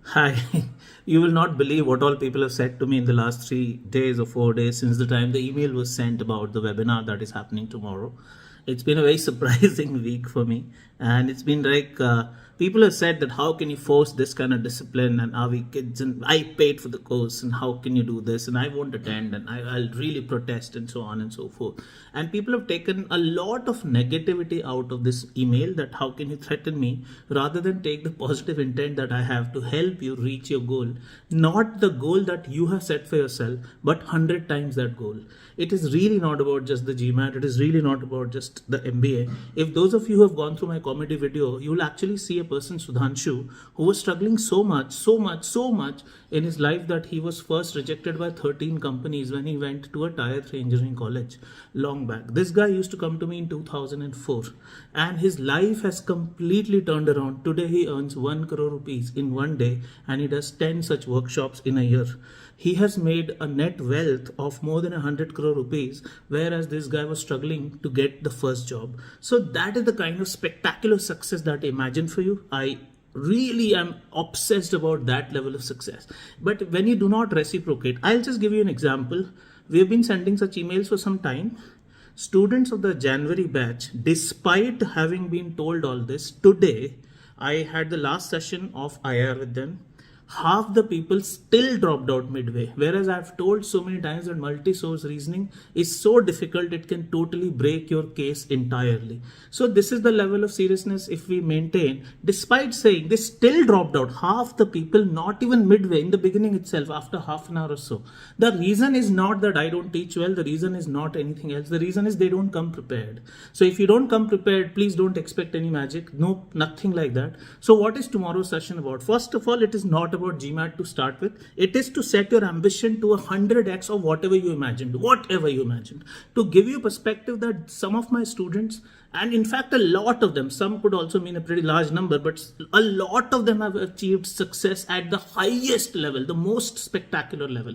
Hi, you will not believe what all people have said to me in the last 3 days or 4 days since the time the email was sent about the webinar that is happening tomorrow. It's been a very surprising week for me, and it's been like people have said that how can you force this kind of discipline, and are we kids, and I paid for the course, and how can you do this, and I won't attend, and I'll really protest, and so on and so forth. And people have taken a lot of negativity out of this email, that how can you threaten me, rather than take the positive intent that I have to help you reach your goal, not the goal that you have set for yourself, but 100 times that goal. It is really not about just the GMAT, it is really not about just the MBA. If those of you who have gone through my comedy video, you will actually see a person, Sudhanshu, who was struggling so much in his life that he was first rejected by 13 companies when he went to a tier 3 engineering college long back. This guy used to come to me in 2004, and his life has completely turned around. Today he earns 1 crore rupees in one day, and he does 10 such workshops in a year. He has made a net wealth of more than 100 crore rupees, whereas this guy was struggling to get the first job. So that is the kind of spectacular success that I imagine for you. I really am obsessed about that level of success. But when you do not reciprocate, I'll just give you an example. We have been sending such emails for some time. Students of the January batch, despite having been told all this, today I had the last session of IR with them. Half the people still dropped out midway, whereas I've told so many times that multi-source reasoning is so difficult, it can totally break your case entirely. So this is the level of seriousness if we maintain. Despite saying, they still dropped out, half the people, not even midway, in the beginning itself, after half an hour or so. The reason is not that I don't teach well, the reason is not anything else, the reason is they don't come prepared. So if you don't come prepared, please don't expect any magic. No, nothing like that. So what is tomorrow's session about? First of all, it is not about GMAT to start with. It is to set your ambition to 100x of whatever you imagined, to give you a perspective that some of my students, and in fact a lot of them, some could also mean a pretty large number, but a lot of them have achieved success at the highest level, the most spectacular level.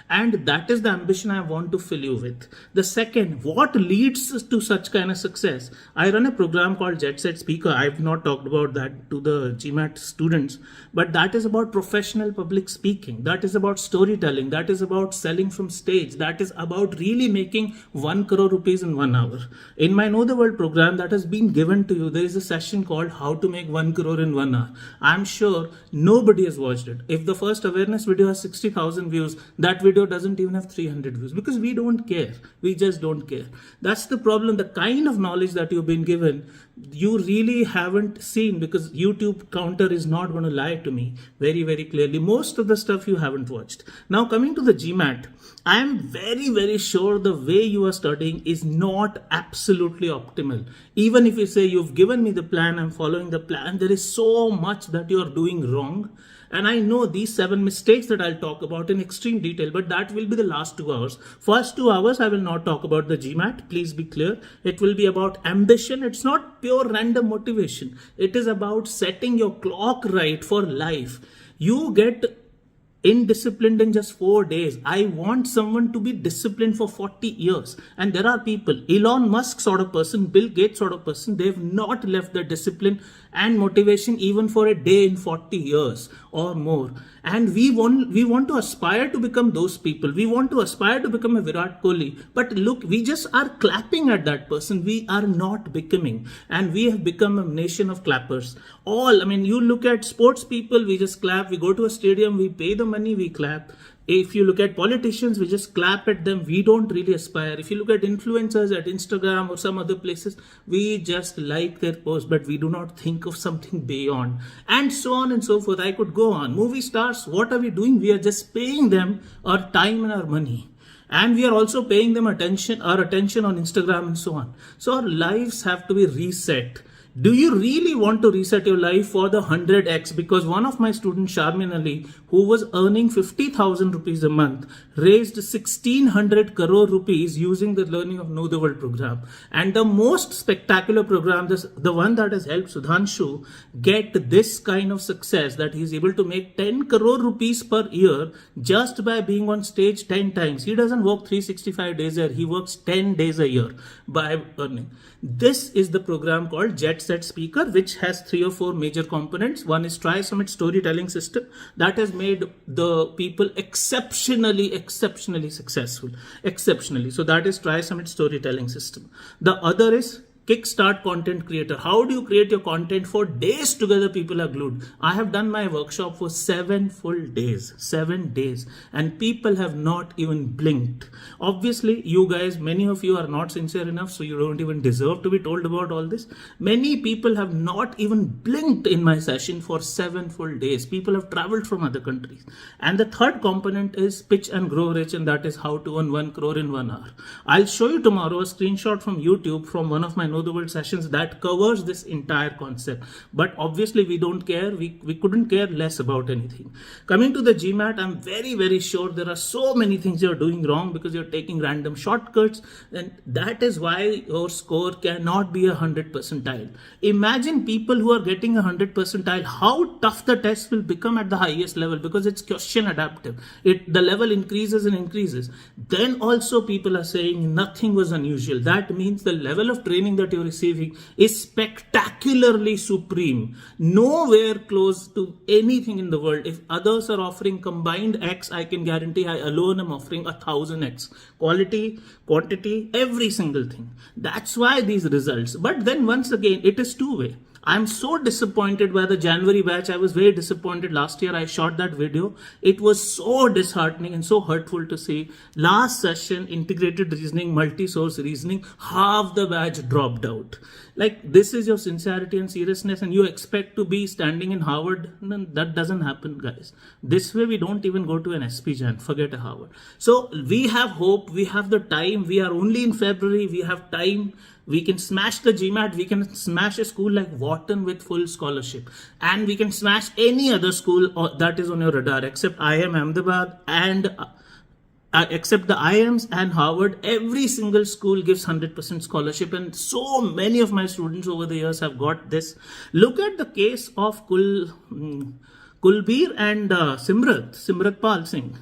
And that is the ambition I want to fill you with. The second, what leads to such kind of success? I run a program called Jet Set Speaker. I've not talked about that to the GMAT students, but that is about professional public speaking. That is about storytelling. That is about selling from stage. That is about really making 1 crore rupees in 1 hour. In my Know the World program that has been given to you, there is a session called How to Make 1 crore in 1 hour. I'm sure nobody has watched it. If the first awareness video has 60,000 views, that video doesn't even have 300 views, because we don't care. We just don't care. That's the problem. The kind of knowledge that you've been given, you really haven't seen, because YouTube counter is not going to lie to me very clearly. Most of the stuff you haven't watched. Now coming to the GMAT, I am very sure the way you are studying is not absolutely optimal. Even if you say you've given me the plan, I'm following the plan, there is so much that you're doing wrong. And I know these 7 mistakes that I'll talk about in extreme detail, but that will be the last 2 hours. First 2 hours, I will not talk about the GMAT. Please be clear. It will be about ambition. It's not pure random motivation. It is about setting your clock right for life. You get indisciplined in just 4 days. I want someone to be disciplined for 40 years. And there are people, Elon Musk sort of person, Bill Gates sort of person, they've not left the discipline and motivation even for a day in 40 years or more. And we want to aspire to become those people. We want to aspire to become a Virat Kohli. But look, we just are clapping at that person. We are not becoming. And we have become a nation of clappers. You look at sports people, we just clap. We go to a stadium, we pay the money, we clap. If you look at politicians, we just clap at them. We don't really aspire. If you look at influencers at Instagram or some other places, we just like their post, but we do not think of something beyond. And so on and so forth. I could go on. Movie stars, what are we doing? We are just paying them our time and our money. And we are also paying them our attention on Instagram and so on. So our lives have to be reset. Do you really want to reset your life for the 100x? Because one of my students, Sharmin Ali, who was earning 50,000 rupees a month, raised 1600 crore rupees using the Learning of Know the World program. And the most spectacular program, the one that has helped Sudhanshu get this kind of success, that he's able to make 10 crore rupees per year just by being on stage 10 times. He doesn't work 365 days a year. He works 10 days a year by earning. This is the program called Jet Jet Set Speaker, which has 3 or 4 major components. One is Try Summit storytelling system that has made the people exceptionally successful. Exceptionally. So that is Try Summit storytelling system. The other is Kickstart content creator. How do you create your content for days together? People are glued. I have done my workshop for 7 full days, 7 days, and people have not even blinked. Obviously, you guys, many of you are not sincere enough, so you don't even deserve to be told about all this. Many people have not even blinked in my session for 7 full days. People have traveled from other countries. And the third component is Pitch and Grow Rich, and that is how to earn 1 crore in 1 hour. I'll show you tomorrow a screenshot from YouTube from one of my Know the World sessions that covers this entire concept. But obviously we don't care. We couldn't care less about anything. Coming to the GMAT, I'm very sure there are so many things you're doing wrong because you're taking random shortcuts, and that is why your score cannot be 100 percentile. Imagine people who are getting 100 percentile, how tough the test will become at the highest level, because it's question adaptive. The level increases and increases. Then also people are saying nothing was unusual. That means the level of training that you're receiving is spectacularly supreme, nowhere close to anything in the world. If others are offering combined X, I can guarantee I alone am offering 1000X. Quality, quantity, every single thing. That's why these results. But then once again, it is two-way. I'm so disappointed by the January batch. I was very disappointed. Last year I shot that video. It was so disheartening and so hurtful to see. Last session, integrated reasoning, multi-source reasoning, half the batch dropped out. Like, this is your sincerity and seriousness, and you expect to be standing in Harvard? No, that doesn't happen, guys. This way we don't even go to an SP Jan. Forget a Harvard. So we have hope. We have the time. We are only in February. We have time. We can smash the GMAT. We can smash a school like Wharton with full scholarship. And we can smash any other school that is on your radar except IIM Ahmedabad and except the IIMs and Harvard. Every single school gives 100% scholarship, and so many of my students over the years have got this. Look at the case of Kulbir and Simrat Pal Singh.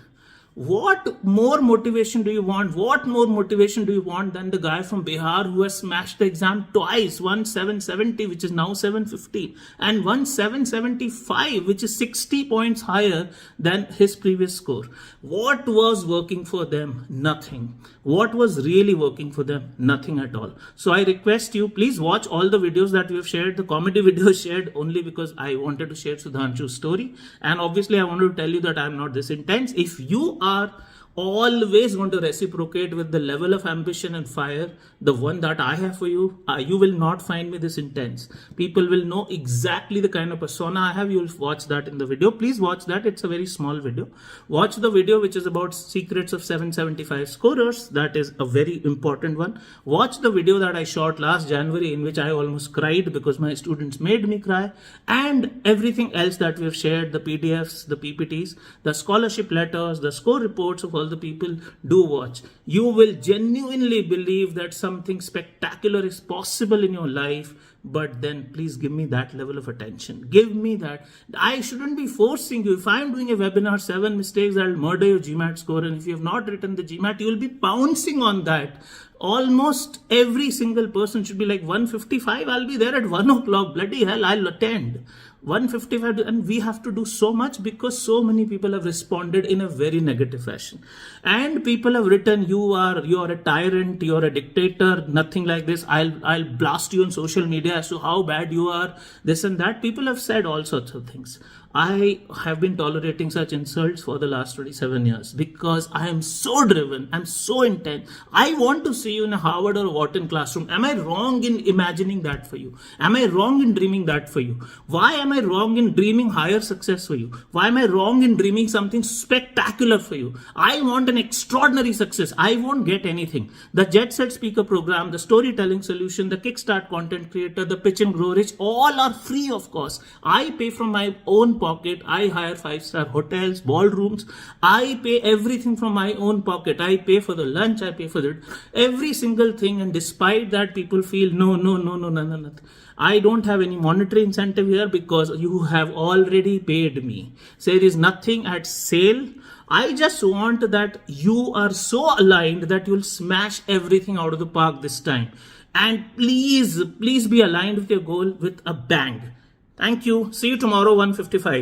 What more motivation do you want? What more motivation do you want than the guy from Bihar who has smashed the exam twice? One 770, which is now 750, and one 775, which is 60 points higher than his previous score. What was working for them? Nothing. What was really working for them? Nothing at all. So I request you, please watch all the videos that we have shared. The comedy videos shared only because I wanted to share Sudhanshu's story. And obviously I wanted to tell you that I'm not this intense. If you are always going to reciprocate with the level of ambition and fire, the one that I have for you, you will not find me this intense. People will know exactly the kind of persona I have. You will watch that in the video. Please watch that. It's a very small video. Watch the video which is about secrets of 775 scorers. That is a very important one. Watch the video that I shot last January in which I almost cried because my students made me cry, and everything else that we have shared, the PDFs, the PPTs, the scholarship letters, the score reports of all the people. Do watch. You will genuinely believe that something spectacular is possible in your life. But then please give me that level of attention. Give me that. I shouldn't be forcing you. If I'm doing a webinar, 7 mistakes that will murder your GMAT score, and if you have not written the GMAT, you will be pouncing on that. Almost every single person should be like 155. I'll be there at 1 o'clock. Bloody hell, I'll attend. 155, and we have to do so much because so many people have responded in a very negative fashion, and people have written, you are a tyrant, you're a dictator, nothing like this. I'll blast you on social media as to how bad you are, this and that. People have said all sorts of things. I have been tolerating such insults for the last 27 years because I am so driven. I'm so intense. I want to see you in a Harvard or a Wharton classroom. Am I wrong in imagining that for you? Am I wrong in dreaming that for you? Why am I wrong in dreaming higher success for you? Why am I wrong in dreaming something spectacular for you? I want an extraordinary success. I won't get anything. The Jet Set Speaker program, the storytelling solution, the Kickstart content creator, the Pitch and Grow Rich, all are free of course. I pay from my own pocket. I hire 5-star hotels, ballrooms. I pay everything from my own pocket. I pay for the lunch. I pay for every single thing. And despite that, people feel no. I don't have any monetary incentive here because you have already paid me. So there is nothing at sale. I just want that you are so aligned that you'll smash everything out of the park this time. and please be aligned with your goal with a bang. Thank you. See you tomorrow, 1:55.